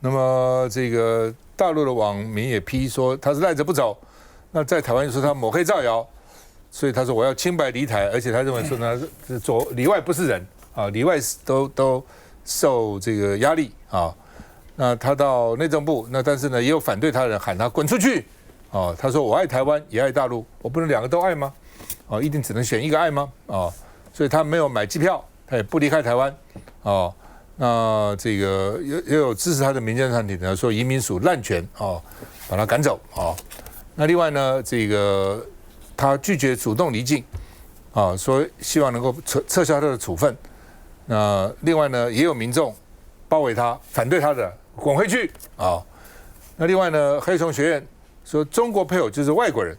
那么这个大陆的网民也批说他是赖着不走，那在台湾说他抹黑造谣，所以他说我要清白离台，而且他认为说呢，里外不是人啊，里外都受这个压力啊。那他到内政部，那但是呢也有反对他的人喊他滚出去啊。他说我爱台湾也爱大陆，我不能两个都爱吗？哦，一定只能选一个爱吗？哦，所以他没有买机票，他也不离开台湾。哦，那这个也有支持他的民间团体呢，说移民署滥权哦，把他赶走哦。那另外呢，这个他拒绝主动离境啊，说希望能够撤销他的处分。那另外呢，也有民众包围他，反对他的滚回去啊。那另外呢，黑熊学院说中国配偶就是外国人。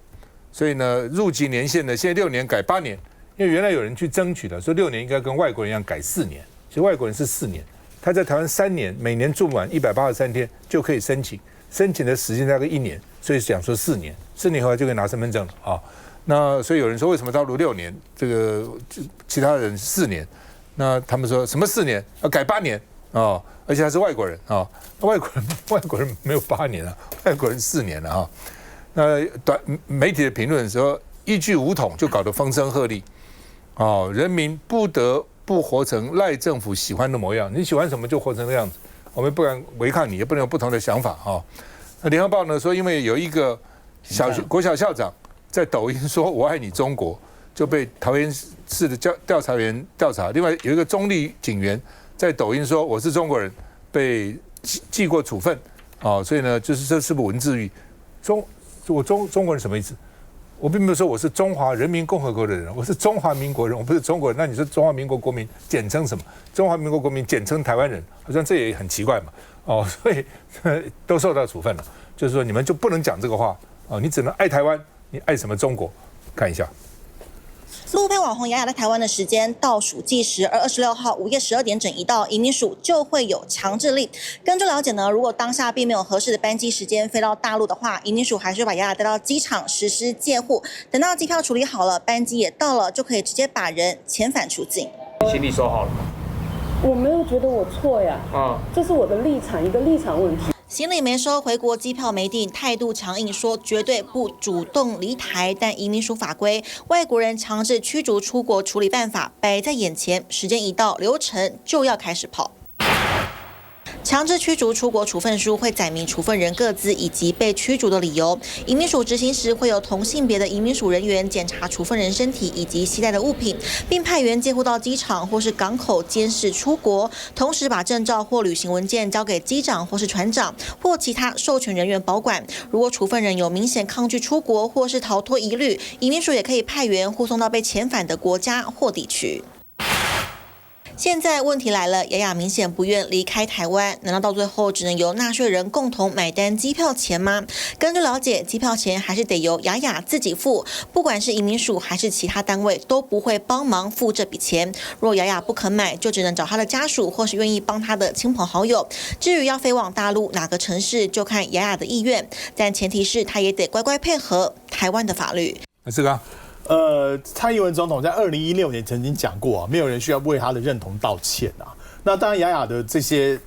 所以呢，入籍年限呢，现在6年改8年，因为原来有人去争取的，说6年应该跟外国人一样改4年，其实外国人是4年，他在台湾3年，每年住满183天就可以申请，申请的时间大概1年，所以讲说4年，4年后就可以拿身份证了啊。那所以有人说为什么大陆6年，这个其他人4年？那他们说什么4年？要改8年啊，而且他是外国人啊，外国人没有8年啊，外国人4年了啊。那媒体的评论说，一句武统就搞得风声鹤唳，哦，人民不得不活成赖政府喜欢的模样，你喜欢什么就活成那样子，我们不敢违抗你，也不能有不同的想法啊。那联合报呢说，因为有一个国小校长在抖音说我爱你中国，就被桃园市的调查员调查。另外有一个中立警员在抖音说我是中国人，被记过处分，哦，所以呢，就是这是不是文字狱？中国人什么意思？我并没有说我是中华人民共和国的人，我是中华民国人，我不是中国人。那你说中华民国国民简称什么？中华民国国民简称台湾人，好像这也很奇怪嘛。哦，所以都受到处分了。就是说你们就不能讲这个话哦，你只能爱台湾，你爱什么中国？看一下。陆配网红雅雅在台湾的时间倒数计时，而26号午夜12点整一到，移民署就会有强制令。根据了解呢，如果当下并没有合适的班机时间飞到大陆的话，移民署还是会把雅雅带到机场实施借护，等到机票处理好了，班机也到了，就可以直接把人遣返出境。行李收好了吗？我没有觉得我错呀，这是我的立场，一个立场问题。行李没收，回国机票没订，态度强硬，说绝对不主动离台。但移民署法规，外国人强制驱逐出国处理办法摆在眼前，时间一到，流程就要开始跑。强制驱逐出国处分书会载明处分人个资以及被驱逐的理由。移民署执行时会有同性别的移民署人员检查处分人身体以及携带的物品，并派员接护到机场或是港口监视出国，同时把证照或旅行文件交给机长或是船长或其他授权人员保管。如果处分人有明显抗拒出国或是逃脱疑虑，移民署也可以派员护送到被遣返的国家或地区。现在问题来了，雅雅明显不愿离开台湾，难道到最后只能由纳税人共同买单机票钱吗？根据了解，机票钱还是得由雅雅自己付，不管是移民署还是其他单位都不会帮忙付这笔钱。若雅雅不肯买，就只能找她的家属或是愿意帮她的亲朋好友。至于要飞往大陆哪个城市，就看雅雅的意愿，但前提是她也得乖乖配合台湾的法律。这个。蔡英文总统在2016年曾经讲过啊，没有人需要为他的认同道歉啊。那当然，雅雅的这些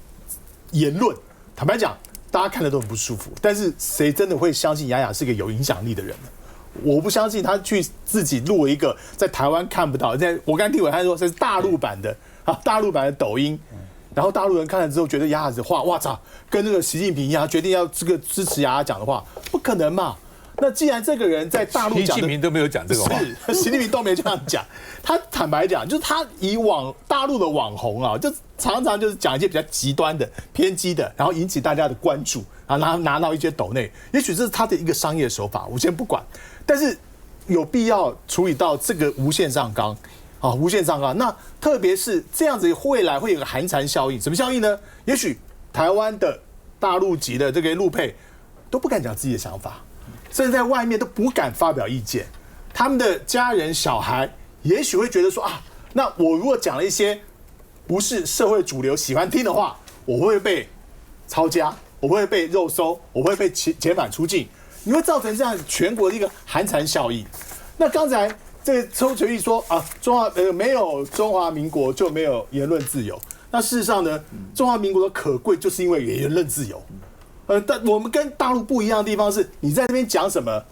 言论，坦白讲，大家看得都很不舒服。但是谁真的会相信雅雅是个有影响力的人呢？我不相信他去自己录了一个在台湾看不到，我刚才听伟汉说这是大陆版的抖音，然后大陆人看了之后觉得雅雅的话，哇操，跟这个习近平一样，决定要这个支持雅雅讲的话，不可能嘛。那既然这个人在大陆讲的，习近平都没有讲这个话，是习近平都没这样讲。他坦白讲，就是他以大陆的网红啊，就常常就是讲一些比较极端的、偏激的，然后引起大家的关注，然后拿到一些斗内，也许这是他的一个商业手法，我先不管。但是有必要处理到这个无限上纲啊，无限上纲。那特别是这样子，未来会有个寒蝉效应，什么效应呢？也许台湾的大陆籍的这个陆配都不敢讲自己的想法。甚至在外面都不敢发表意见，他们的家人小孩也许会觉得说啊，那我如果讲了一些不是社会主流喜欢听的话，我会不会被抄家，我会不会被肉搜，我会被遣返出境，你会造成这样全国的一个寒蝉效应。那刚才这个周全义说啊，没有中华民国就没有言论自由，那事实上呢，中华民国的可贵就是因为言论自由。但我们跟大陆不一样的地方是，你在这边讲什么，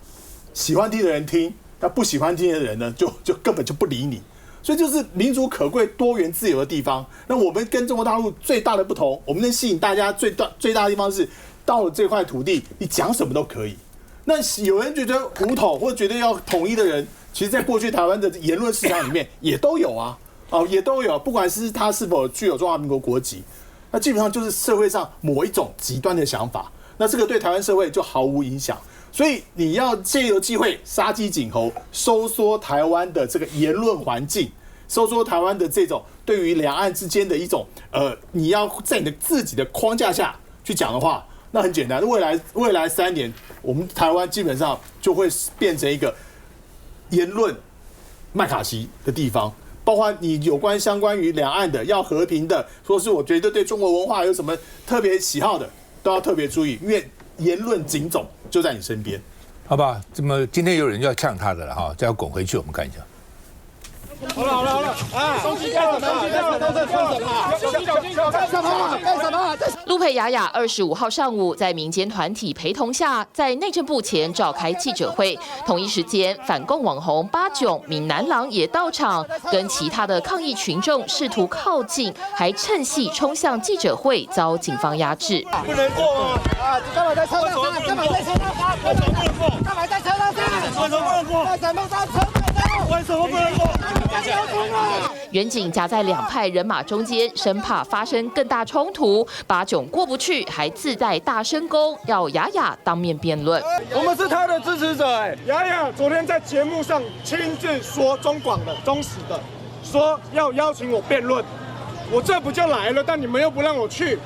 喜欢听的人听，那不喜欢听的人呢，就根本就不理你。所以就是民主可贵、多元自由的地方。那我们跟中国大陆最大的不同，我们能吸引大家最大的地方是，到了这块土地，你讲什么都可以。那有人觉得武统或者觉得要统一的人，其实在过去台湾的言论市场里面也都有啊，也都有，不管是他是否具有中华民国国籍。那基本上就是社会上某一种极端的想法，那这个对台湾社会就毫无影响。所以你要借由机会杀鸡儆猴，收缩台湾的这个言论环境，收缩台湾的这种对于两岸之间的一种你要在你的自己的框架下去讲的话，那很简单，未来3年，我们台湾基本上就会变成一个言论麦卡锡的地方。包括你相关于两岸的要和平的，说是我觉得对中国文化有什么特别喜好的，都要特别注意，因为言论警总就在你身边。好吧，这么今天有人要呛他的了哈，再要滚回去，我们看一下。好了，啊！东西干什么？都在干什么？干什么？陆配雅雅25号上午在民间团体陪同下，在内政部前召开记者会。同一时间，反共网红巴囧、闽南郎也到场，跟其他的抗议群众试图靠近，还趁隙冲向记者会，遭警方压制。不能过吗？啊！干嘛在车上？干嘛在车上？为什么不能过？干嘛在车上？为什么不能过？为什么在车上？为什么不能过？远警夹在两派人马中间，生怕发生更大冲突。巴囧过不去，还自带大声公，要雅雅当面辩论。我们是他的支持者雅雅昨天在节目上亲自说，中广的、中时的，说要邀请我辩论，我这不就来了？但你们又不让我去。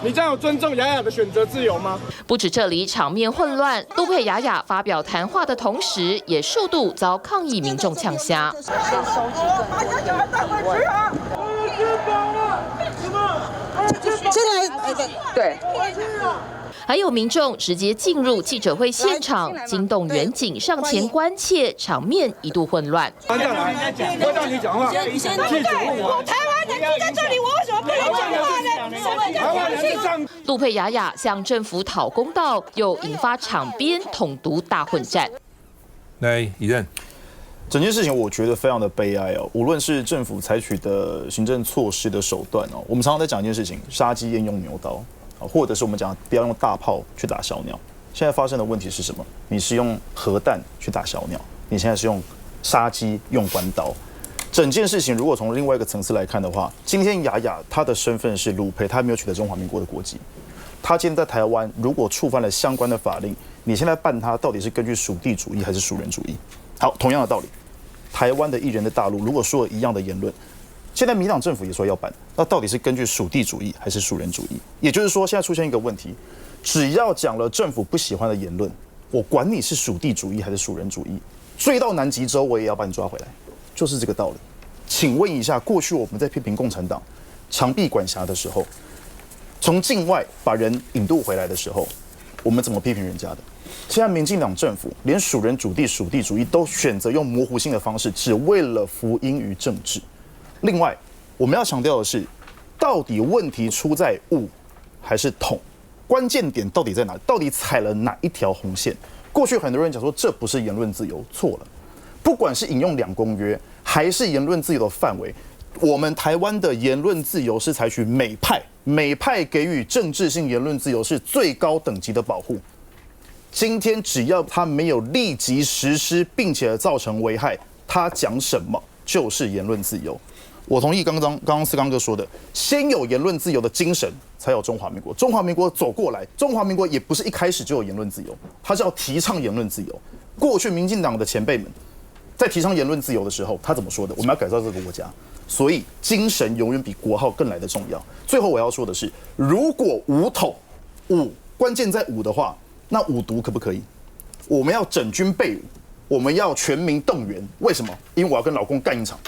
你这样有尊重雅雅的选择自由吗？不止这里场面混乱，陆配雅雅发表谈话的同时，也数度遭抗议民众呛瞎。先收集更多的疑问。对。还有民众直接进入记者会现场，惊动远警上前关切，场面一度混乱。我让你讲话，你先记者问我。台湾人住在这里，我为什么不能讲话呢？台湾人是这样。陆配雅雅向政府讨公道，又引发场边统独大混战。来，宜任。整件事情我觉得非常的悲哀哦，无论是政府采取的行政措施的手段哦，我们常常在讲一件事情，杀鸡焉用牛刀。或者是我们讲不要用大炮去打小鸟。现在发生的问题是什么？你是用核弹去打小鸟，你现在是用杀鸡用关刀。整件事情如果从另外一个层次来看的话，今天雅雅她的身份是陆配，她没有取得中华民国的国籍。她今天在台湾如果触犯了相关的法令，你现在办她到底是根据属地主义还是属人主义？好，同样的道理，台湾的艺人在大陆如果说了一样的言论，现在民党政府也说要办，那到底是根据属地主义还是属人主义？也就是说，现在出现一个问题，只要讲了政府不喜欢的言论，我管你是属地主义还是属人主义，追到南极洲我也要把你抓回来，就是这个道理。请问一下，过去我们在批评共产党长臂管辖的时候，从境外把人引渡回来的时候，我们怎么批评人家的？现在民进党政府连属人主义、属地主义都选择用模糊性的方式，只为了服膺于政治。另外，我们要强调的是，到底问题出在武还是统？关键点到底在哪里？到底踩了哪一条红线？过去很多人讲说这不是言论自由，错了。不管是引用2公约，还是言论自由的范围，我们台湾的言论自由是采取美派给予政治性言论自由是最高等级的保护。今天只要他没有立即实施，并且造成危害，他讲什么就是言论自由。我同意刚刚思刚哥说的，先有言论自由的精神，才有中华民国。中华民国走过来，中华民国也不是一开始就有言论自由，它是要提倡言论自由。过去民进党的前辈们在提倡言论自由的时候，他怎么说的？我们要改造这个国家，所以精神永远比国号更来的重要。最后我要说的是，如果武统关键在武的话，那武毒可不可以？我们要整军备武，我们要全民动员。为什么？因为我要跟老公干一场。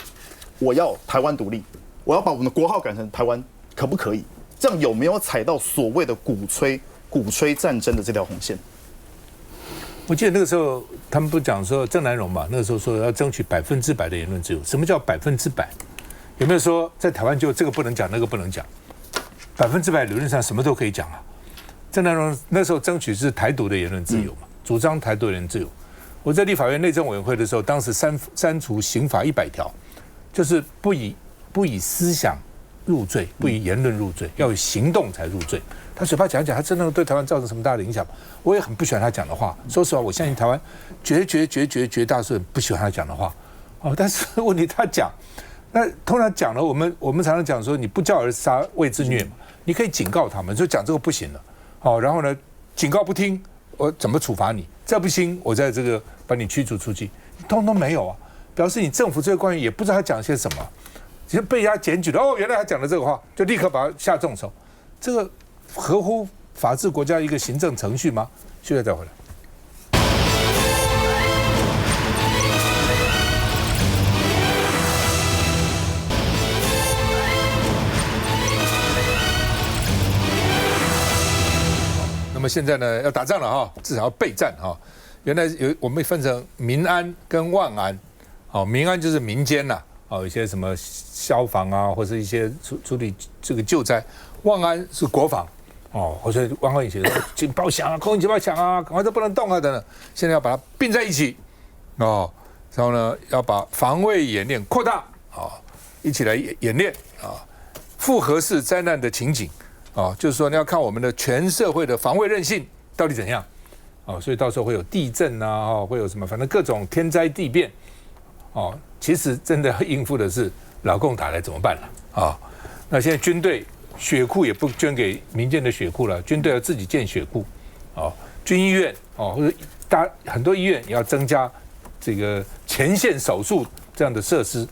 我要台湾独立，我要把我们的国号改成台湾，可不可以？这样有没有踩到所谓的鼓吹战争的这条红线？我记得那个时候他们不讲说郑南榕嘛，那个时候说要争取100%的言论自由。什么叫100%？有没有说在台湾就这个不能讲，那个不能讲？100%理论上什么都可以讲啊。郑南榕那时候争取是台独的言论自由嘛，主张台独的言论自由。我在立法院内政委员会的时候，当时删除刑法100条，就是不以思想入罪，不以言论入罪，要有行动才入罪。他嘴巴讲一讲，他真的对台湾造成什么大的影响？我也很不喜欢他讲的话。说实话，我相信台湾绝大多数人不喜欢他讲的话。但是问题他讲，那通常讲了，我们常常讲说，你不教而杀谓之虐嘛。你可以警告他们，说讲这个不行了，然后呢，警告不听，我怎么处罚你？再不行，我在这个把你驱逐出去，通通没有啊，表示你政府这些官员也不知道他讲些什么，其实被人家检举了，原来他讲了这个话，就立刻把他下重手，这个合乎法治国家一个行政程序吗？现在再回来。那么现在呢，要打仗了哈，至少要备战哈。原来我们分成民安跟万安，民安就是民间呐，有一些什么消防啊，或者一些处理这个救灾。万安是国防，或者万安以前警报响啊，空警警报响啊，赶快都不能动啊等等。现在要把它并在一起，然后呢要把防卫演练扩大一起来演练复合式灾难的情景。就是说你要看我们的全社会的防卫韧性到底怎样所以到时候会有地震啊，会有什么，反正各种天灾地变其实真的要应付的是老共打来怎么办了那现在军队血库也不捐给民间的血库了，军队要自己建血库军医院或者很多医院也要增加这个前线手术这样的设施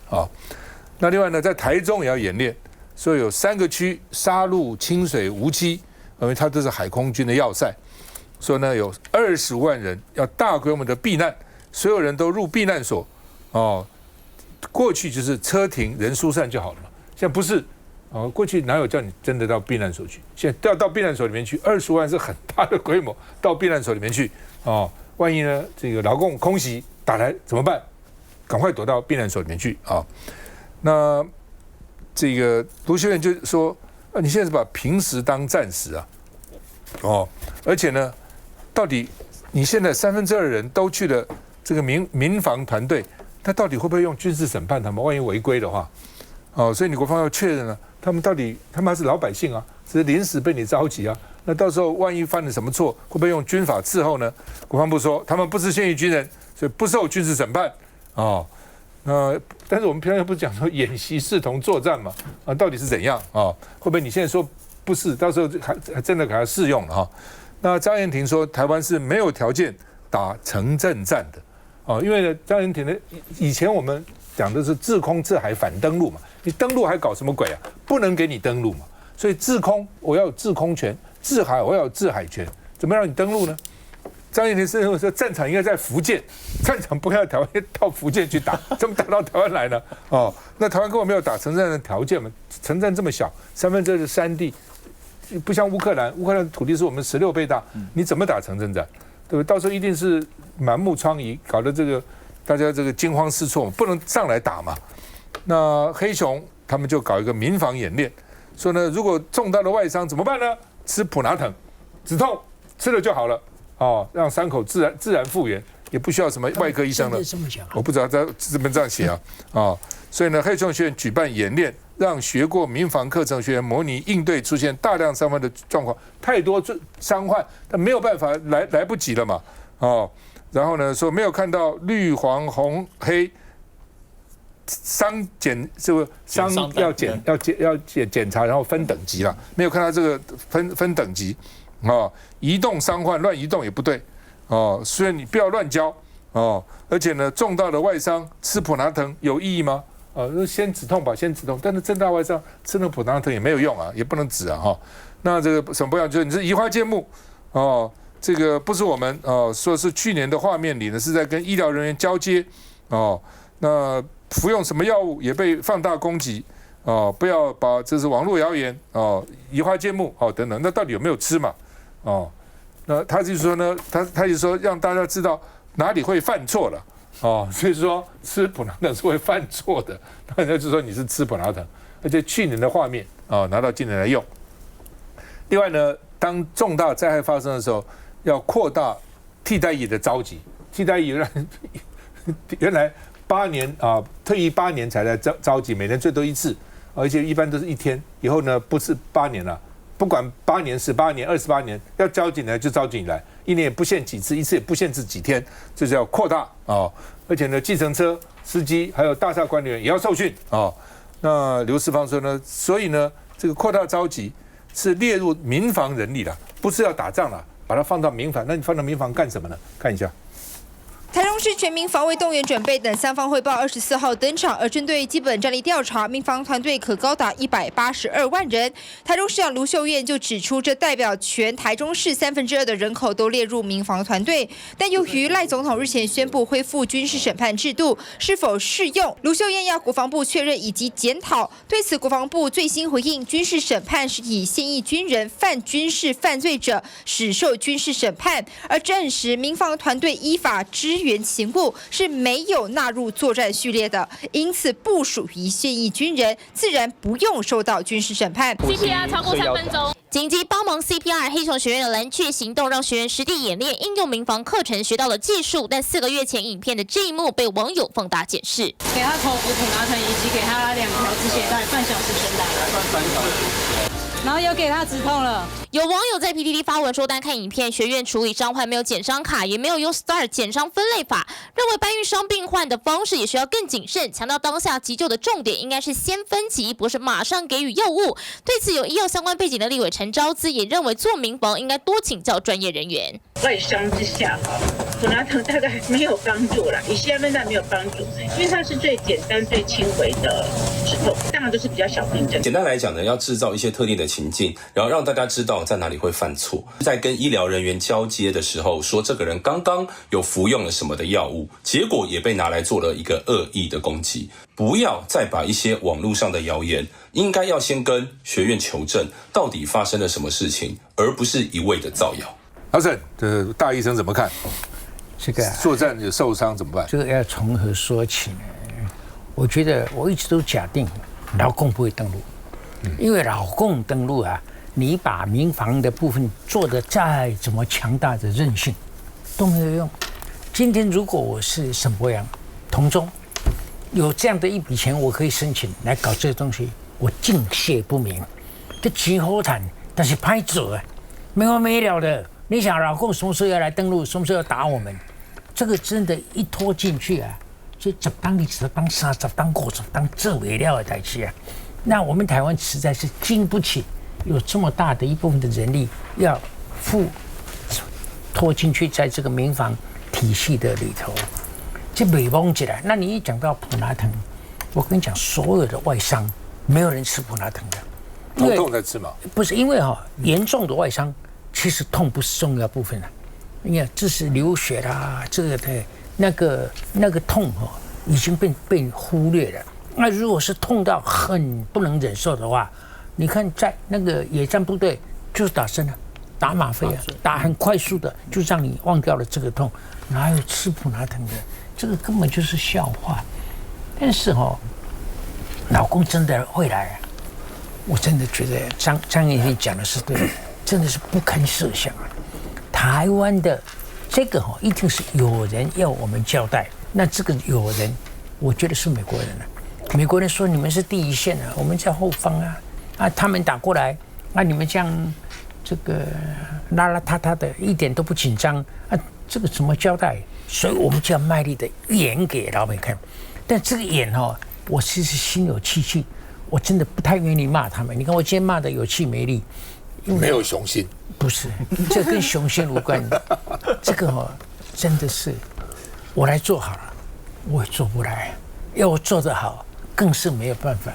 那另外呢，在台中也要演练。所以有3个区，沙鹿、清水、无期，因为它都是海空军的要塞。所以呢，有25万人要大规模的避难，所有人都入避难所。过去就是车停人疏散就好了嘛，现在不是。过去哪有叫你真的到避难所去？现在要到避难所里面去，25万是很大的规模，到避难所里面去万一呢这个劳共空袭打来怎么办？赶快躲到避难所里面去那这个卢秀燕就说你现在是把平时当战时而且呢，到底你现在2/3的人都去了这个民防团队，他到底会不会用军事审判他们？万一违规的话，所以你国防要确认呢，他们还是老百姓只是临时被你召集那到时候万一犯了什么错，会不会用军法伺候呢？国防部说他们不是现役军人，所以不受军事审判但是我们平常不是讲说演习视同作战嘛？到底是怎样会不会你现在说不是，到时候还真的给他适用了那张延廷说台湾是没有条件打城镇战的因为呢，张延廷的以前我们讲的是制空制海反登陆嘛，你登陆还搞什么鬼不能给你登陆嘛，所以制空我要有制空权，制海我要有制海权，怎么让你登陆呢？张延廷是认为说战场应该在福建，战场不该到台湾，到福建去打，怎么打到台湾来呢？那台湾根本没有打城镇战的条件嘛，城镇这么小，2/3是山地，不像乌克兰土地是我们16倍大，你怎么打城镇战？对不对？到时候一定是满目疮痍，搞得这个大家这个惊慌失措，不能上来打嘛。那黑熊他们就搞一个民防演练，说呢，如果重大的外伤怎么办呢？吃普拿疼，止痛，吃了就好了。让伤口自然复原，也不需要什么外科医生了。我不知道他这边这样写所以呢，黑熊学院举办演练，让学过民防课程学员模拟应对出现大量伤患的状况，太多伤患，但没有办法来不及了嘛然后呢，说没有看到绿黄红黑伤检，是不是伤要检查，然后分等级了，没有看到这个分等级。移动伤患乱移动也不对所以你不要乱教而且呢，重大的外伤吃普拿疼有意义吗？先止痛吧，先止痛。但是重大外伤吃那普拿疼也没有用也不能止那这个什么不要，就是你是移花接木这个不是我们说是去年的画面里呢是在跟医疗人员交接那服用什么药物也被放大攻击不要把这是网络谣言移花接木等等，那到底有没有吃嘛？那他就说呢，他就说让大家知道哪里会犯错了哦，所以说吃普拿疼是会犯错的，那人家就说你是吃普拿疼，而且去年的画面哦拿到今年来用。另外呢，当重大灾害发生的时候，要扩大替代役的召集。替代役原来8年啊，退役8年才来召集，每年最多1次，而且一般都是1天。以后呢，不是8年了，不管8年、18年、28年，要召集来就召集你来，一年也不限几次，一次也不限制几天，这是要扩大啊。而且呢，计程车司机还有大厦管理员也要受训啊。那刘世芳说呢，所以呢，这个扩大召集是列入民防人力了，不是要打仗了，把它放到民防。那你放到民防干什么呢？看一下。台中市全民防卫动员准备等三方汇报24号登场，而针对基本战力调查，民防团队可高达182万人。台中市长卢秀燕就指出，这代表全台中市2/3的人口都列入民防团队。但由于赖总统日前宣布恢复军事审判制度，是否适用？卢秀燕要国防部确认以及检讨。对此，国防部最新回应，军事审判是以现役军人犯军事犯罪者始受军事审判，而证实民防团队依法支援勤务是没有纳入作战序列的，因此不属于现役军人，自然不用受到军事审判。CPR 超过3分钟。紧急帮忙 CPR， 黑熊学院的蓝雀行动让学员实地演练应用民防课程，学到了技术。但4个月前影片的这一幕被网友放大检视，给他头服普拿疼，以及给他2条止血带，半小时全打，然后又给他止痛了。有网友在 PTT 发文说，单看影片，学院处理伤患没有减伤卡，也没有用 STAR 减伤分类法，认为搬运伤病患的方式也需要更谨慎，强调当下急救的重点应该是先分级，不是马上给予药物。对此，有医药相关背景的立委陈昭姿也认为，做民防应该多请教专业人员。外伤之下，普拿疼大概没有帮助啦，以西安分弹没有帮助，因为它是最简单、最轻微的止痛，当然都是比较小病症。简单来讲呢，要制造一些特定的情境，然后让大家知道在哪里会犯错，在跟医疗人员交接的时候，说这个人刚刚有服用了什么的药物，结果也被拿来做了一个恶意的攻击。不要再把一些网络上的谣言，应该要先跟学院求证到底发生了什么事情，而不是一味的造谣。老沈，这大医生怎么看？这个作战有受伤怎么办？这个要从何说起呢？我觉得我一直都假定老共不会登陆，因为老共登陆啊，你把民防的部分做得再怎么强大的韧性都没有用。今天如果我是沈伯洋、同宗，有这样的一笔钱，我可以申请来搞这个东西，我敬谢不明。这钱好赚，但是拍做啊，没完没了的。你想老共什么时候要来登陆，什么时候要打我们？这个真的，一拖进去啊，就10当20当30当50当这为了的代志啊。那我们台湾实在是经不起有这么大的一部分的人力要拖进去，在这个民防体系的里头，这美崩起来。那你一讲到普拿疼，我跟你讲，所有的外伤没有人吃普拿疼的，头痛才吃嘛？不是，因为严重的外伤。其实痛不是重要部分了，你看这是流血啦，这个的那个痛已经被忽略了。那如果是痛到很不能忍受的话，你看在那个野战部队就是打针啊，打吗啡啊，打很快速的，就让你忘掉了这个痛，哪有吃普拿疼的？这个根本就是笑话。但是老公真的会来，我真的觉得张燕婷讲的是对的。真的是不堪设想啊！台湾的这个一定是有人要我们交代，那这个有人，我觉得是美国人啊。美国人说你们是第一线啊，我们在后方啊，他们打过来，你们这样这个邋邋遢遢的，一点都不紧张啊，这个怎么交代？所以我们就要卖力的演给老美看。但这个演我其实心有戚戚，我真的不太愿意骂他们。你看我今天骂的有气没力。没有雄心，不是，这跟雄心无关。这个真的是我来做好了，我也做不来；要我做得好，更是没有办法。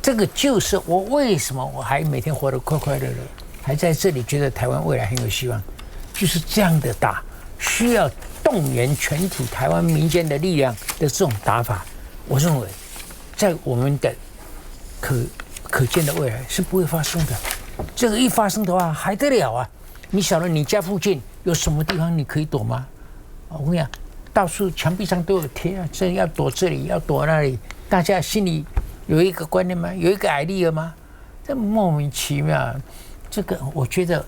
这个就是我为什么我还每天活得快快乐乐，还在这里觉得台湾未来很有希望，就是这样的打，需要动员全体台湾民间的力量的这种打法，我认为在我们的可见的未来是不会发生的。这个一发生的话还得了啊！你晓得你家附近有什么地方你可以躲吗？我跟你讲，到处墙壁上都有贴啊，这要躲这里，要躲那里，大家心里有一个观念吗？有一个 idea 吗？这莫名其妙，这个我觉得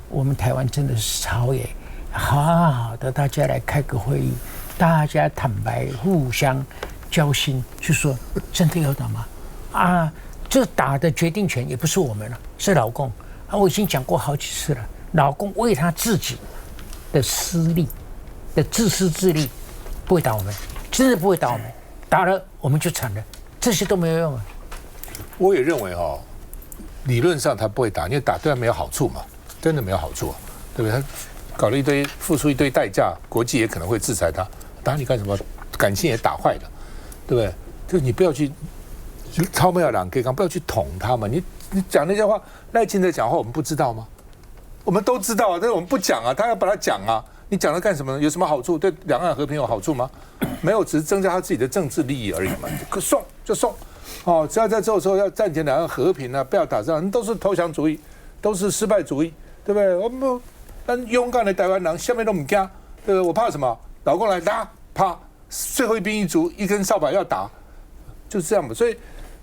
我们台湾真的是朝野，好好的大家来开个会议，大家坦白互相交心，就说真的要打吗？啊，这打的决定权也不是我们了，是老共啊！我已经讲过好几次了，老共为他自己的私利的自私自利，不会打我们，真的不会打我们，打了我们就惨了，这些都没有用啊。我也认为理论上他不会打，因为打对他没有好处嘛，真的没有好处，对不对？他搞了一堆，付出一堆代价，国际也可能会制裁他，打你干什么？感情也打坏了，对不对？就你不要去超没有两给刚，不要去捅他们。你讲那些话，赖清德讲话我们不知道吗？我们都知道啊，但是我们不讲啊，他要把它讲啊。你讲了干什么呢？有什么好处？对两岸和平有好处吗？没有，只是增加他自己的政治利益而已嘛。送就送。只要在这时候要暂停两岸和平啊，不要打仗，都是投降主义，都是失败主义，对不对？我们勇敢的台湾人，下面都不怕，对不对？我怕什么？老公来打，怕最后一兵一卒，一根扫把要打，就是这样嘛。所以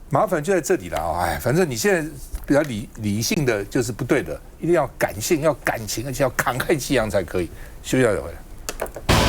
麻烦就在这里了啊！反正你现在比较理性的就是不对的，一定要感性，要感情，而且要慷慨激昂才可以。休息一下再回来。